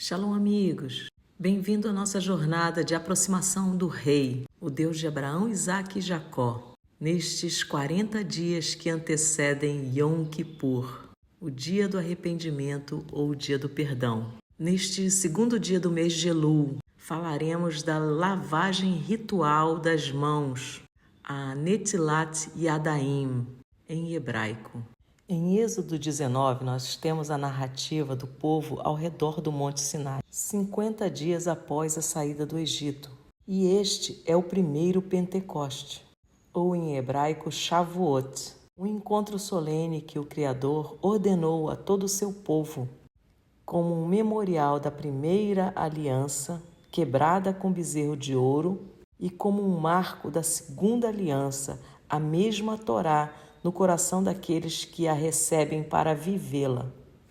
Shalom, amigos! Bem-vindo à nossa jornada de aproximação do Rei, o Deus de Abraão, Isaque e Jacó, nestes 40 dias que antecedem Yom Kippur, o dia do arrependimento ou o dia do perdão. Neste segundo dia do mês de Elul, falaremos da lavagem ritual das mãos, a Netilat Yadayim, em hebraico. Em Êxodo 19, nós temos a narrativa do povo ao redor do Monte Sinai, 50 dias após a saída do Egito. E este é o primeiro Pentecoste, ou em hebraico Shavuot, um encontro solene que o Criador ordenou a todo o seu povo, como um memorial da primeira aliança, quebrada com bezerro de ouro, e como um marco da segunda aliança, a mesma Torá, no coração daqueles que a recebem para vivê-la.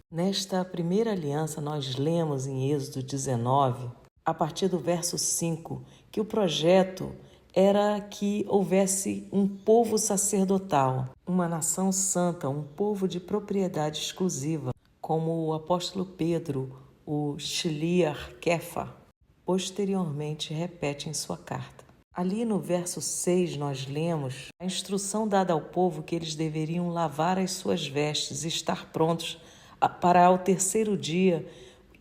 Nesta primeira aliança, nós lemos em Êxodo 19, a partir do verso 5, que o projeto era que houvesse um povo sacerdotal, uma nação santa, um povo de propriedade exclusiva, como o apóstolo Pedro, o Shliach Kefa, posteriormente repete em sua carta. Ali no verso 6 nós lemos a instrução dada ao povo que eles deveriam lavar as suas vestes e estar prontos para ao terceiro dia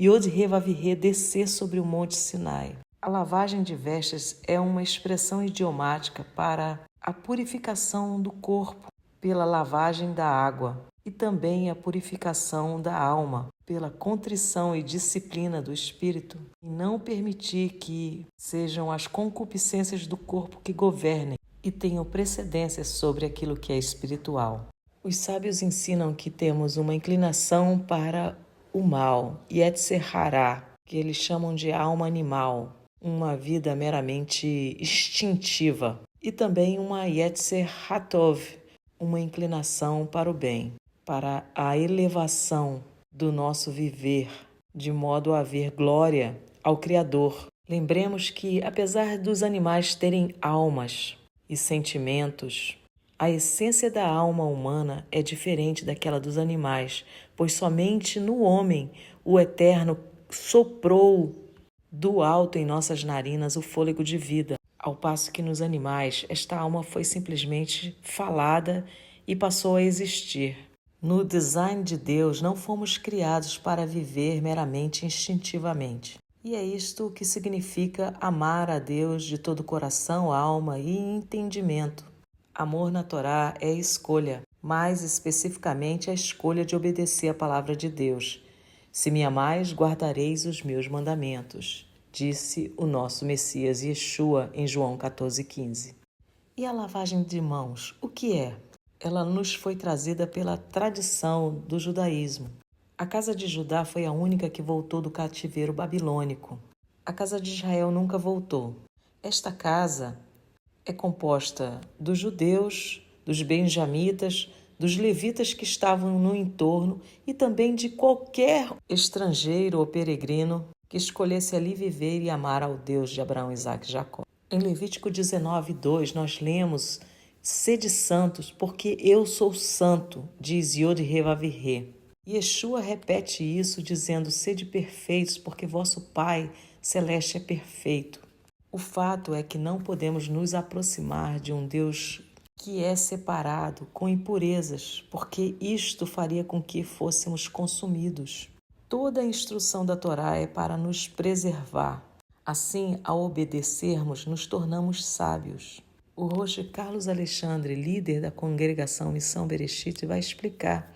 Yod-Hê-Vav-Hê descer sobre o Monte Sinai. A lavagem de vestes é uma expressão idiomática para a purificação do corpo pela lavagem da água e também a purificação da alma pela contrição e disciplina do espírito, e não permitir que sejam as concupiscências do corpo que governem e tenham precedência sobre aquilo que é espiritual. Os sábios ensinam que temos uma inclinação para o mal, Yetzer Hará, que eles chamam de alma animal, uma vida meramente instintiva, e também uma Yetzer Hatov, uma inclinação para o bem, para a elevação do nosso viver, de modo a haver glória ao Criador. Lembremos que, apesar dos animais terem almas e sentimentos, a essência da alma humana é diferente daquela dos animais, pois somente no homem o Eterno soprou do alto em nossas narinas o fôlego de vida, ao passo que nos animais esta alma foi simplesmente falada e passou a existir. No design de Deus, não fomos criados para viver meramente instintivamente. E é isto que significa amar a Deus de todo coração, alma e entendimento. Amor na Torá é escolha, mais especificamente a escolha de obedecer a palavra de Deus. Se me amais, guardareis os meus mandamentos, disse o nosso Messias Yeshua em João 14,15. E a lavagem de mãos, o que é? Ela nos foi trazida pela tradição do judaísmo. A casa de Judá foi a única que voltou do cativeiro babilônico. A casa de Israel nunca voltou. Esta casa é composta dos judeus, dos benjamitas, dos levitas que estavam no entorno e também de qualquer estrangeiro ou peregrino que escolhesse ali viver e amar ao Deus de Abraão, Isaque e Jacó. Em Levítico 19:2, nós lemos: sede santos, porque eu sou santo, diz Yod-Hê-Vav-Hê. Yeshua repete isso dizendo: sede perfeitos, porque vosso Pai celeste é perfeito. O fato é que não podemos nos aproximar de um Deus que é separado, com impurezas, porque isto faria com que fôssemos consumidos. Toda a instrução da Torá é para nos preservar. Assim, ao obedecermos, nos tornamos sábios. O Roche Carlos Alexandre, líder da congregação Missão Bereshit, vai explicar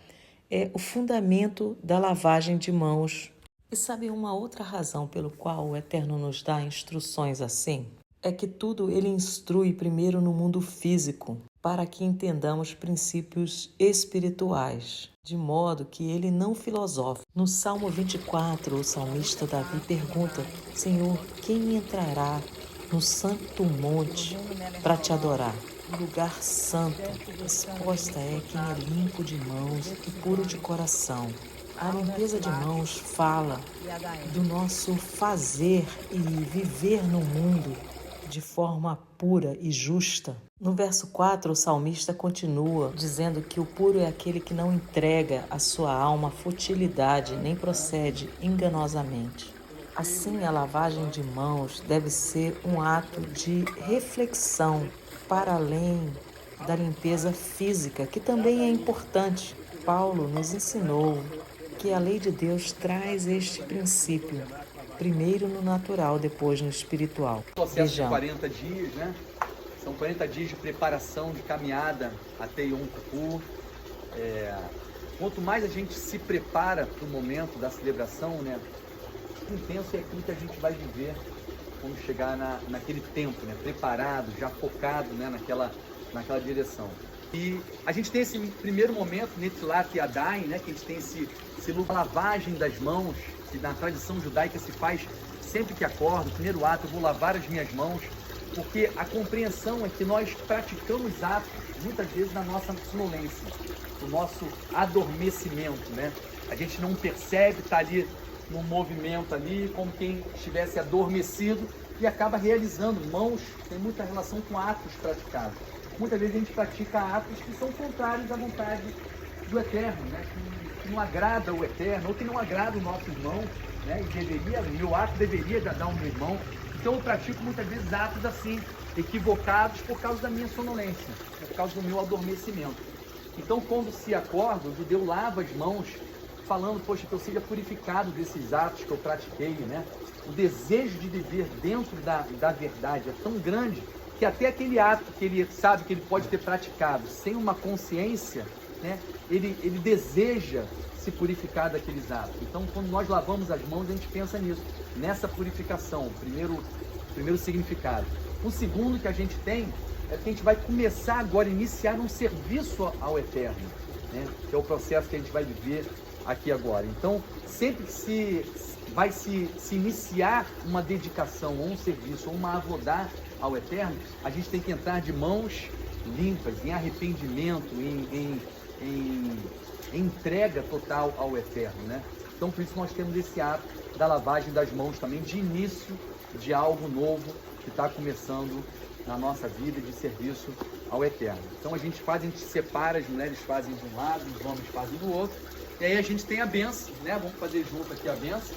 o fundamento da lavagem de mãos. E sabe uma outra razão pelo qual o Eterno nos dá instruções assim? É que tudo ele instrui primeiro no mundo físico, para que entendamos princípios espirituais, de modo que ele não filosofa. No Salmo 24, o salmista Davi pergunta: Senhor, quem entrará no santo monte para te adorar? O lugar santo. A resposta é quem é limpo de mãos e puro de coração. A limpeza de mãos fala do nosso fazer e viver no mundo de forma pura e justa. No verso 4, o salmista continua dizendo que o puro é aquele que não entrega a sua alma à futilidade, nem procede enganosamente. Assim, a lavagem de mãos deve ser um ato de reflexão para além da limpeza física, que também é importante. Paulo nos ensinou que a lei de Deus traz este princípio, primeiro no natural, depois no espiritual. Processo de 40 dias, né? São 40 dias de preparação, de caminhada até Yom Kippur. Quanto mais a gente se prepara para o momento da celebração, né? Intenso é aquilo que a gente vai viver quando chegar naquele tempo, né? Preparado, já focado, né? naquela direção. E a gente tem esse primeiro momento, Netilat Yadayim, né? Que a gente tem esse lavagem das mãos, que na tradição judaica se faz sempre que acordo. O primeiro ato, eu vou lavar as minhas mãos, porque a compreensão é que nós praticamos atos, muitas vezes, na nossa sonolência, no nosso adormecimento, né? A gente não percebe, está ali no movimento ali, como quem estivesse adormecido e acaba realizando. Mãos tem muita relação com atos praticados. Muitas vezes a gente pratica atos que são contrários à vontade do Eterno, né? Que não agrada o Eterno, ou que não agrada o nosso irmão, né? E meu ato deveria agradar o meu irmão. Então eu pratico muitas vezes atos assim, equivocados por causa da minha sonolência, por causa do meu adormecimento. Então quando se acorda, o judeu lava as mãos, falando, poxa, que eu seja purificado desses atos que eu pratiquei, né? O desejo de viver dentro da verdade é tão grande que até aquele ato que ele sabe que ele pode ter praticado sem uma consciência, né? Ele deseja se purificar daqueles atos. Então, quando nós lavamos as mãos, a gente pensa nisso, nessa purificação, primeiro significado. O segundo que a gente tem é que a gente vai começar agora a iniciar um serviço ao Eterno, né? Que é o processo que a gente vai viver aqui agora. Então, sempre que vai se iniciar uma dedicação ou um serviço ou uma avodá ao Eterno, a gente tem que entrar de mãos limpas, em arrependimento, em entrega total ao Eterno, né? Então, por isso nós temos esse ato da lavagem das mãos também, de início de algo novo que está começando na nossa vida de serviço ao Eterno. Então a gente separa, as mulheres fazem de um lado, os homens fazem do outro, e aí a gente tem a benção, né? Vamos fazer junto aqui a benção,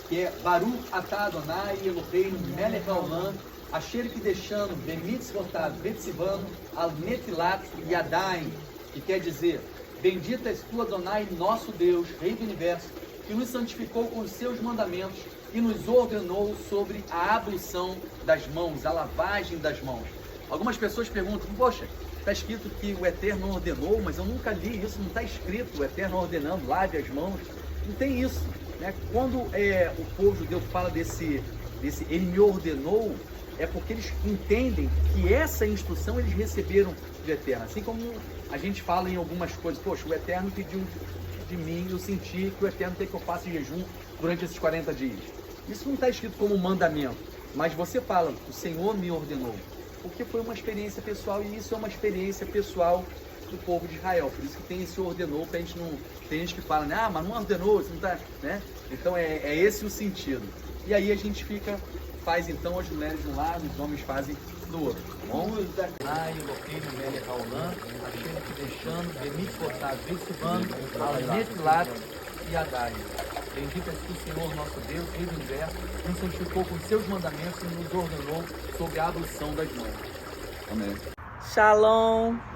que é Baruch atah Adonai Eloheinu melech haolam asher kideshanu bemitzvotav vetzivanu al netilat yadayim, que quer dizer, bendita és tu, Adonai, nosso Deus, Rei do Universo, que nos santificou com os seus mandamentos e nos ordenou sobre a ablução das mãos, a lavagem das mãos. Algumas pessoas perguntam, poxa, está escrito que o Eterno ordenou, mas eu nunca li isso, não está escrito o Eterno ordenando, lave as mãos. Não tem isso, né? Quando o povo judeu fala desse ele me ordenou, é porque eles entendem que essa instrução eles receberam do Eterno. Assim como a gente fala em algumas coisas, poxa, o Eterno pediu de mim, eu senti que o Eterno quer que eu faça jejum durante esses 40 dias. Isso não está escrito como mandamento, mas você fala, o Senhor me ordenou, porque foi uma experiência pessoal, e isso é uma experiência pessoal do povo de Israel. Por isso que tem esse ordenou, para a gente não... Tem gente que fala, né? Mas não ordenou, você não tá, né? Então é esse o sentido. E aí a gente faz então as mulheres de um lado, os homens fazem do outro. Bendito és tu, Senhor, nosso Deus, Rei do Universo, que nos santificou com seus mandamentos e nos ordenou sobre a ablução das mãos. Amém. Shalom.